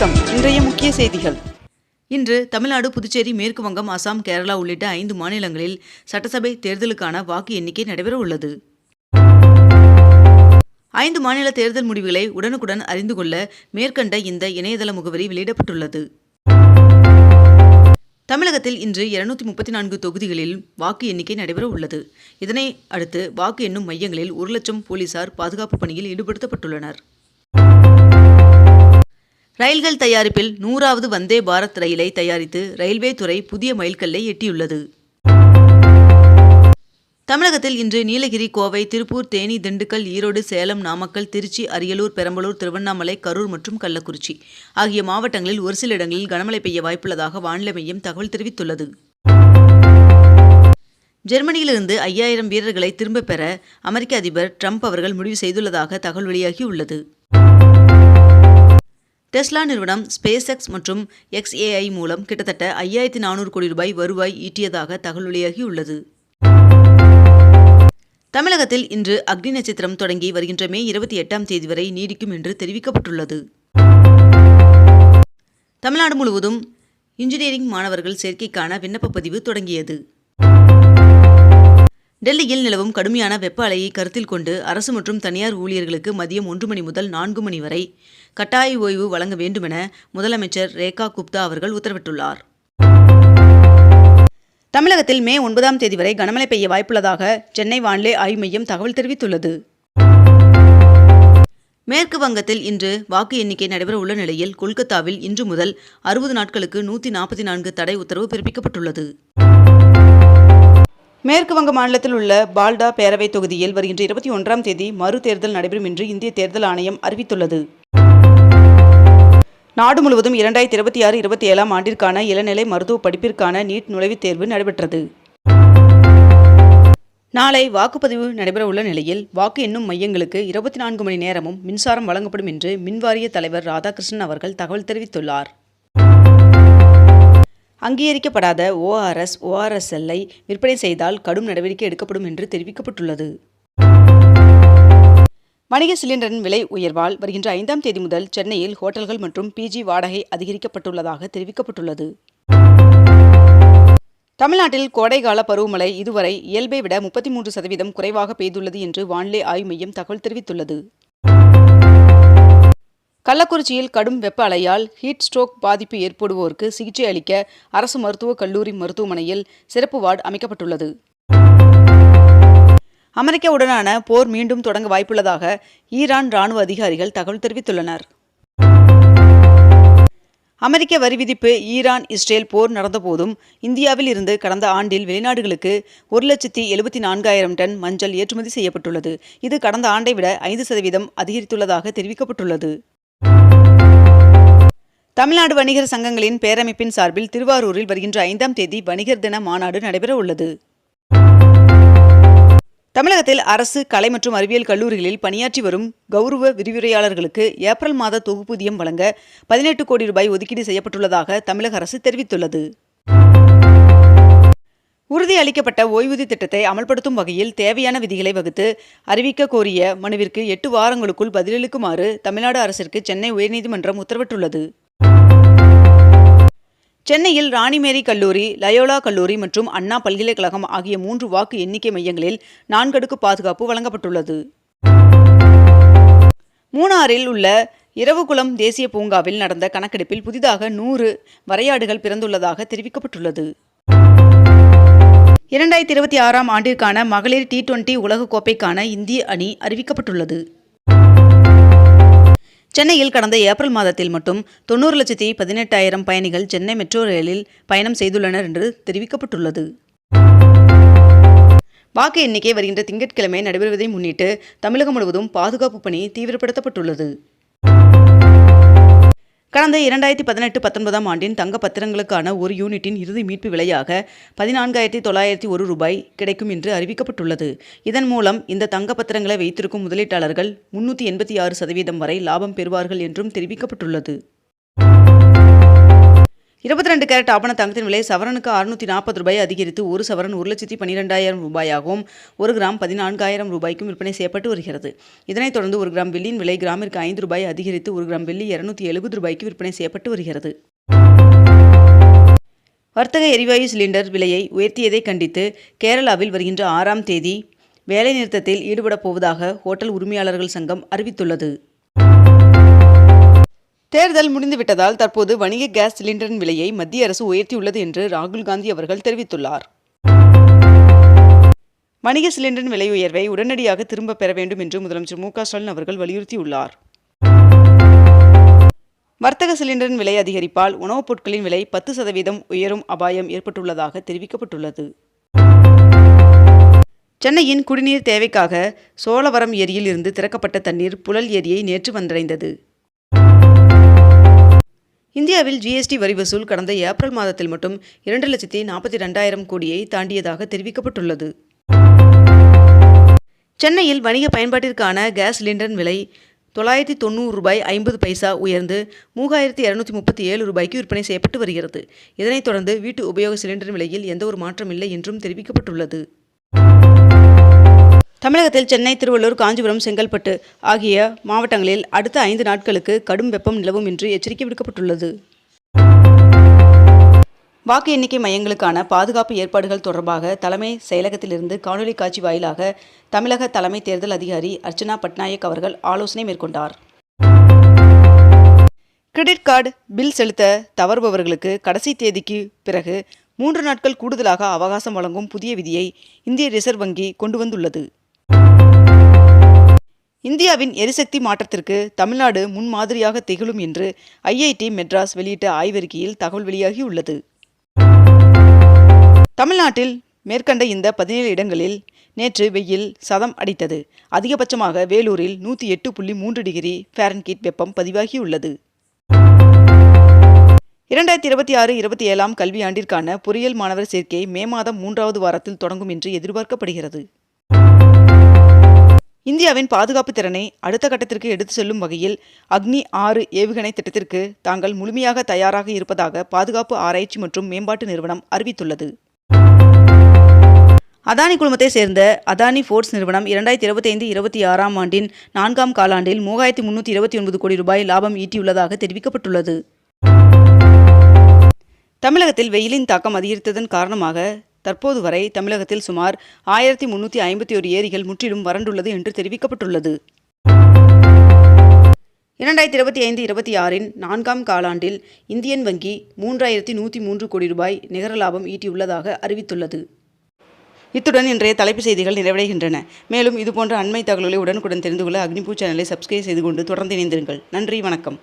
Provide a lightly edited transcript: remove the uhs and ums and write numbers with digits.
வணக்கம். இன்றைய முக்கிய செய்திகள். இன்று தமிழ்நாடு, புதுச்சேரி, மேற்கு வங்கம், அசாம், கேரளா உள்ளிட்ட 5 மாநிலங்களில் சட்டசபை தேர்தலுக்கான வாக்கு எண்ணிக்கை நடைபெற உள்ளது. 5 மாநில தேர்தல் முடிவுகளை உடனுக்குடன் அறிந்து கொள்ள மேற்கண்ட இந்த இணையதள முகவரி வெளியிடப்பட்டுள்ளது. தமிழகத்தில் இன்று 234 தொகுதிகளில் வாக்கு எண்ணிக்கை நடைபெற உள்ளது. இதனை அடுத்து வாக்கு எண்ணும் மையங்களில் 1 லட்சம் போலீசார் பாதுகாப்பு பணியில் ஈடுபடுத்தப்பட்டுள்ளனர். ரயில்கள் தயாரிப்பில் 100வது வந்தே பாரத் ரயிலை தயாரித்து ரயில்வே துறை புதிய மைல்கல்லை எட்டியுள்ளது. தமிழகத்தில் இன்று நீலகிரி, கோவை, திருப்பூர், தேனி, திண்டுக்கல், ஈரோடு, சேலம், நாமக்கல், திருச்சி, அரியலூர், பெரம்பலூர், திருவண்ணாமலை, கரூர் மற்றும் கள்ளக்குறிச்சி ஆகிய மாவட்டங்களில் ஒரு சில இடங்களில் கனமழை பெய்ய வாய்ப்புள்ளதாக வானிலை மையம் தகவல் தெரிவித்துள்ளது. ஜெர்மனியிலிருந்து 5000 வீரர்களை திரும்பப் பெற அமெரிக்க அதிபர் டிரம்ப் அவர்கள் முடிவு செய்துள்ளதாக தகவல் வெளியாகியுள்ளது. டெஸ்லா நிறுவனம் ஸ்பேஸ் எக்ஸ் மற்றும் XAI மூலம் கிட்டத்தட்ட 5400 கோடி ரூபாய் வருவாய் ஈட்டியதாக தகவல் வெளியாகியுள்ளது. தமிழகத்தில் இன்று அக்னி நட்சத்திரம் தொடங்கி வருகின்ற மே 28ஆம் தேதி வரை நீடிக்கும் என்று தெரிவிக்கப்பட்டுள்ளது. தமிழ்நாடு முழுவதும் இன்ஜினியரிங் மாணவர்கள் சேர்க்கைக்கான விண்ணப்ப பதிவு தொடங்கியது. டெல்லியில் நிலவும் கடுமையான வெப்ப அலையை கருத்தில் கொண்டு அரசு மற்றும் தனியார் ஊழியர்களுக்கு மதியம் 1 மணி முதல் 4 மணி வரை கட்டாய ஓய்வு வழங்க வேண்டுமென முதலமைச்சர் ரேகா குப்தா அவர்கள் உத்தரவிட்டுள்ளார். தமிழகத்தில் மே 9ஆம் தேதி வரை கனமழை பெய்ய வாய்ப்புள்ளதாக சென்னை வானிலை ஆய்வு மையம் தகவல் தெரிவித்துள்ளது. மேற்கு வங்கத்தில் இன்று வாக்கு எண்ணிக்கை நடைபெற உள்ள நிலையில் கொல்கத்தாவில் இன்று முதல் 60 நாட்களுக்கு 144 தடை உத்தரவு பிறப்பிக்கப்பட்டுள்ளது. மேற்கு வங்க மாநிலத்தில் உள்ள பால்டா பேரவை தொகுதியில் வருகின்ற 21ஆம் தேதி மறு தேர்தல் நடைபெறும் என்று இந்திய தேர்தல் ஆணையம் அறிவித்துள்ளது. நாடு முழுவதும் 2026-27ஆம் ஆண்டிற்கான இளநிலை மருத்துவ படிப்பிற்கான நீட் நுழைவுத் தேர்வு நடைபெற்றது. நாளை வாக்குப்பதிவு நடைபெற உள்ள நிலையில் வாக்கு எண்ணும் மையங்களுக்கு 24 மணி நேரமும் மின்சாரம் வழங்கப்படும் என்று மின்வாரிய தலைவர் ராதாகிருஷ்ணன் அவர்கள் தகவல் தெரிவித்துள்ளார். அங்கீகரிக்கப்படாத ORSLஐ விற்பனை செய்தால் கடும் நடவடிக்கை எடுக்கப்படும் என்று தெரிவிக்கப்பட்டுள்ளது. வணிக சிலிண்டரின் விலை உயர்வால் வருகின்ற 5ஆம் தேதி முதல் சென்னையில் ஹோட்டல்கள் மற்றும் PG வாடகை அதிகரிக்கப்பட்டுள்ளதாக தெரிவிக்கப்பட்டுள்ளது. தமிழ்நாட்டில் கோடைகால பருவமழை இதுவரை இயல்பை விட 33% குறைவாக பெய்துள்ளது என்று வானிலை ஆய்வு மையம் தகவல் தெரிவித்துள்ளது. கள்ளக்குறிச்சியில் கடும் வெப்ப அலையால் ஹீட் ஸ்ட்ரோக் பாதிப்பு ஏற்படுவோருக்கு சிகிச்சை அளிக்க அரசு மருத்துவக் கல்லூரி மருத்துவமனையில் சிறப்பு வார்டு அமைக்கப்பட்டுள்ளது. அமெரிக்காவுடனான போர் மீண்டும் தொடங்க வாய்ப்புள்ளதாக ஈரான் ராணுவ அதிகாரிகள் தகவல் தெரிவித்துள்ளனர். அமெரிக்க வரி விதிப்பு ஈரான் இஸ்ரேல் போர் நடந்தபோதும் இந்தியாவில் இருந்து கடந்த ஆண்டில் வெளிநாடுகளுக்கு 1,74,000 டன் மஞ்சள் ஏற்றுமதி செய்யப்பட்டுள்ளது. இது கடந்த ஆண்டை விட 5% அதிகரித்துள்ளதாக தெரிவிக்கப்பட்டுள்ளது. தமிழ்நாடு வணிகர் சங்கங்களின் பேரமைப்பின் சார்பில் திருவாரூரில் வருகின்ற 5ஆம் தேதி வணிகர் தின மாநாடு நடைபெற உள்ளது. தமிழகத்தில் அரசு கலை மற்றும் அறிவியல் கல்லூரிகளில் பணியாற்றி வரும் கௌரவ விரிவுரையாளர்களுக்கு ஏப்ரல் மாத தொகுப்பூதியம் வழங்க 18 கோடி ரூபாய் ஒதுக்கீடு செய்யப்பட்டுள்ளதாக தமிழக அரசு தெரிவித்துள்ளது. உறுதி அளிக்கப்பட்ட ஓய்வூதிய திட்டத்தை அமல்படுத்தும் வகையில் தேவையான விதிகளை வகுத்து அறிவிக்க கோரிய மனுவிற்கு 8 வாரங்களுக்குள் பதிலளிக்குமாறு தமிழ்நாடு அரசிற்கு சென்னை உயர்நீதிமன்றம் உத்தரவிட்டுள்ளது. சென்னையில் ராணிமேரி கல்லூரி, லயோலா கல்லூரி மற்றும் அண்ணா பல்கலைக்கழகம் ஆகிய 3 வாக்கு எண்ணிக்கை மையங்களில் 4 அடுக்கு பாதுகாப்பு வழங்கப்பட்டுள்ளது. மூணாறில் உள்ள இரவுகுளம் தேசிய பூங்காவில் நடந்த கணக்கெடுப்பில் புதிதாக 100 வரையாடுகள் பிறந்துள்ளதாக தெரிவிக்கப்பட்டுள்ளது. 2026ஆம் ஆண்டிற்கான மகளிர் T20 உலகக்கோப்பைக்கான இந்திய அணி அறிவிக்கப்பட்டுள்ளது. சென்னையில் கடந்த ஏப்ரல் மாதத்தில் மட்டும் 90,18,000 பயணிகள் சென்னை மெட்ரோ ரயிலில் பயணம் செய்துள்ளனர் என்று தெரிவிக்கப்பட்டுள்ளது. வாக்கு எண்ணிக்கை வருகின்ற திங்கட்கிழமை நடைபெறுவதை முன்னிட்டு தமிழகம் முழுவதும் பாதுகாப்பு பணி தீவிரப்படுத்தப்பட்டுள்ளது. கடந்த 2018-19ஆம் ஆண்டின் தங்க பத்திரங்களுக்கான ஒரு யூனிட்டின் இறுதி மீட்பு விலையாக 14,901 ரூபாய் கிடைக்கும் என்று அறிவிக்கப்பட்டுள்ளது. இதன் மூலம் இந்த தங்க பத்திரங்களை வைத்திருக்கும் முதலீட்டாளர்கள் 386% வரை லாபம் பெறுவார்கள் என்றும் தெரிவிக்கப்பட்டுள்ளது. 22 கேரட் ஆபண தங்கத்தின் விலை சவரனுக்கு 640 ரூபாய் அதிகரித்து ஒரு சவரன் 1,12,000 ரூபாயாகவும் 1 கிராம் 14,000 ரூபாய்க்கும் விற்பனை செய்யப்பட்டு வருகிறது. இதனைத் தொடர்ந்து 1 கிராம் வெள்ளியின் விலை கிராமிற்கு 5 ரூபாய் அதிகரித்து 1 கிராம் வெள்ளி 270 ரூபாய்க்கு விற்பனை செய்யப்பட்டு வருகிறது. வர்த்தக எரிவாயு சிலிண்டர் விலையை உயர்த்தியதை கண்டித்து கேரளாவில் வருகின்ற 6ஆம் தேதி வேலைநிறுத்தத்தில் ஈடுபடப் போவதாக ஹோட்டல் உரிமையாளர்கள் சங்கம் அறிவித்துள்ளது. தேர்தல் முடிந்துவிட்டதால் தற்போது வணிக கேஸ் சிலிண்டரின் விலையை மத்திய அரசு உயர்த்தியுள்ளது என்று ராகுல் காந்தி அவர்கள் தெரிவித்துள்ளார். வணிக சிலிண்டரின் விலை உயர்வை உடனடியாக திரும்ப பெற வேண்டும் என்று முதலமைச்சர் மு க ஸ்டாலின் அவர்கள் வலியுறுத்தியுள்ளார். வர்த்தக சிலிண்டரின் விலை அதிகரிப்பால் உணவுப் பொருட்களின் விலை 10% உயரும் அபாயம் ஏற்பட்டுள்ளதாக தெரிவிக்கப்பட்டுள்ளது. சென்னையின் குடிநீர் தேவைக்காக சோழவரம் ஏரியில் இருந்து திறக்கப்பட்ட தண்ணீர் புழல் ஏரியை நேற்று வந்தடைந்தது. இந்தியாவில் GST வரி வசூல் கடந்த ஏப்ரல் மாதத்தில் மட்டும் 2,42,000 கோடியை தாண்டியதாக தெரிவிக்கப்பட்டுள்ளது. சென்னையில் வணிக பயன்பாட்டிற்கான கேஸ் சிலிண்டரின் விலை 990 ரூபாய் 50 பைசா உயர்ந்து 3,237 ரூபாய்க்கு விற்பனை செய்யப்பட்டு வருகிறது. இதனைத் தொடர்ந்து வீட்டு உபயோக சிலிண்டரின் விலையில் எந்த ஒரு மாற்றம் இல்லை என்றும் தெரிவிக்கப்பட்டுள்ளது. தமிழகத்தில் சென்னை, திருவள்ளூர், காஞ்சிபுரம், செங்கல்பட்டு ஆகிய மாவட்டங்களில் அடுத்த 5 நாட்களுக்கு கடும் வெப்பம் நிலவும் என்று எச்சரிக்கை விடுக்கப்பட்டுள்ளது. வாக்கு எண்ணிக்கை மையங்களுக்கான பாதுகாப்பு ஏற்பாடுகள் தொடர்பாக தலைமை செயலகத்திலிருந்து காணொலி காட்சி வாயிலாக தமிழக தலைமை தேர்தல் அதிகாரி அர்ச்சனா பட்நாயக் அவர்கள் ஆலோசனை மேற்கொண்டார். கிரெடிட் கார்டு பில் செலுத்த தவறுபவர்களுக்கு கடைசி தேதிக்கு பிறகு 3 நாட்கள் கூடுதலாக அவகாசம் வழங்கும் புதிய விதியை இந்திய ரிசர்வ் வங்கி கொண்டு வந்துள்ளது. இந்தியாவின் எரிசக்தி மாற்றத்திற்கு தமிழ்நாடு முன்மாதிரியாக திகழும் என்று IIT மெட்ராஸ் வெளியிட்ட ஆய்வறிக்கையில் தகவல் வெளியாகியுள்ளது. தமிழ்நாட்டில் மேற்கண்ட இந்த 17 இடங்களில் நேற்று வெயில் சதம் அடித்தது. அதிகபட்சமாக வேலூரில் 108.3 டிகிரி ஃபாரன்ஹீட் வெப்பம் பதிவாகியுள்ளது. 2026-27 கல்வியாண்டிற்கான பொறியியல் மாணவர் சேர்க்கை மே மாதம் 3வது வாரத்தில் தொடங்கும் என்று எதிர்பார்க்கப்படுகிறது. இந்தியாவின் பாதுகாப்பு திறனை அடுத்த கட்டத்திற்கு எடுத்து செல்லும் வகையில் அக்னி 6 ஏவுகணை திட்டத்திற்கு தாங்கள் முழுமையாக தயாராக இருப்பதாக பாதுகாப்பு ஆராய்ச்சி மற்றும் மேம்பாட்டு நிறுவனம் அறிவித்துள்ளது. அதானி குழுமத்தை சேர்ந்த அதானி போர்ட்ஸ் நிறுவனம் 2025-26 ஆண்டின் 4ஆம் காலாண்டில் 3,329 கோடி ரூபாய் லாபம் ஈட்டியுள்ளதாக தெரிவிக்கப்பட்டுள்ளது. தமிழகத்தில் வெயிலின் தாக்கம் அதிகரித்ததன் காரணமாக தற்போது வரை தமிழகத்தில் சுமார் 1,351 ஏரிகள் முற்றிலும் வறண்டுள்ளது என்று தெரிவிக்கப்பட்டுள்ளது. 2025-26 4ஆம் காலாண்டில் இந்தியன் வங்கி 3,103 கோடி ரூபாய் நிகர லாபம் ஈட்டியுள்ளதாக அறிவித்துள்ளது. இத்துடன் இன்றைய தலைப்புச் செய்திகள் நிறைவடைகின்றன. மேலும் இதுபோன்ற அண்மை தகவல்களை உடனுக்குடன் தெரிந்து கொள்ள அக்னிபூ சேனலை சப்ஸ்கிரைப் செய்து கொண்டு தொடர்ந்து இணைந்திருங்கள். நன்றி, வணக்கம்.